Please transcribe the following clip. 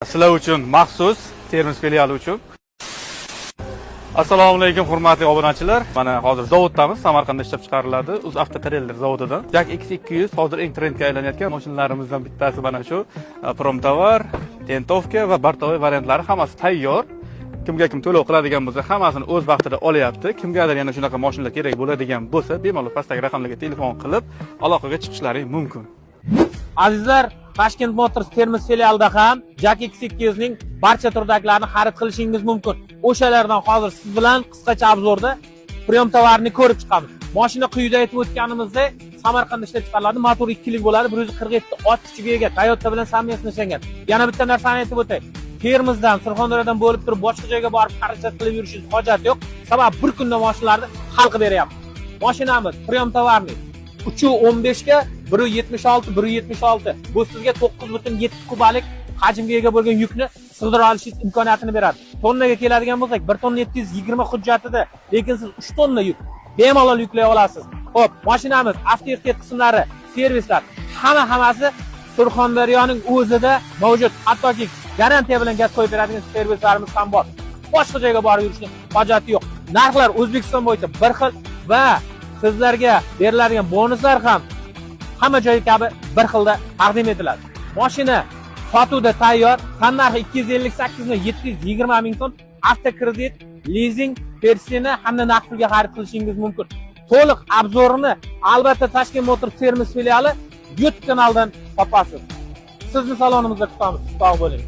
Sizlar uchun maxsus Termiz filiali uchun. Assalomu alaykum hurmatli obunachilar. Mana hozir zavoddamiz, Samarqandda ishlab chiqariladi. Avtotreyler zavodidan. Jak X200 hozir eng trendga aylanayotgan mashinalarimizdan bittasi mana shu. Promtovar, tentovka va bartovoy variantlari hammasi tayyor. Kimga kim to'lov qiladigan bo'lsa, hammasini o'z vaqtida olyapti. Kimgadir yana shunaqa mashinalar kerak bo'ladigan bo'lsa, bemalol pastdagi raqamlarga telefon qilib aloqaga chiqishlaring mumkin. Azizlar, Toshkent Motors Termiz filialida ham Jak X200 ning barcha turdagilarini xarid qilishingiz mumkin. O'shalardan hozir siz bilan qisqacha obzorda priyom tovarni ko'rib chiqamiz. Mashina quyida aytib o'tganimizdek, Samarqandda ishlab chiqariladi, motor 2 lik bo'ladi, 147 ot kuchiga ega, Toyota bilan samimiyatni ishlangan. Yana bitta narsani aytib o'tay. Termizdan, Surxondaryodan bo'lib turib boshqa joyga borib xarajat qilib yurishingiz hojat yo'q. Sabab bir kunda mashinalarni hal qilib beryapmiz. Mashinamiz priyom tovarni 3.15 ga 1.76, 1.76. Bu sizga 9.7 kubalik hajmga ega bo'lgan yukni sig'dira olishingiz imkoniyatini beradi. Tonnaga keladigan bo'lsak, 1 tonna 720 hujjatida, lekin siz 3 tonna yuk bemalol yuklay olasiz. Xo'p, mashinamiz avtoehtiyot qismlari, servislar hammasi Surxondaryoning o'zida mavjud. Hattoki garantiya bilan gaz qo'yib beradigan servislarimiz ham bor. Boshqa joyga borib yurishning hojati yo'q. Narxlar O'zbekiston bo'yicha bir xil va sizlarga beriladigan bonuslar ham hamma joy kabi bir xilda taqdim etiladi. Mashina sotuvda tayyor, narxi 258 dan 720 ming so'm, avtokredit, lizing versiyani hamda naqd pulga xarid qilishingiz mumkin. To'liq obzorini albatta Toshkent Motors Termiz filiali YouTube kanalidan topasiz. Sizni salonimizda kutamiz. Sog' bo'ling.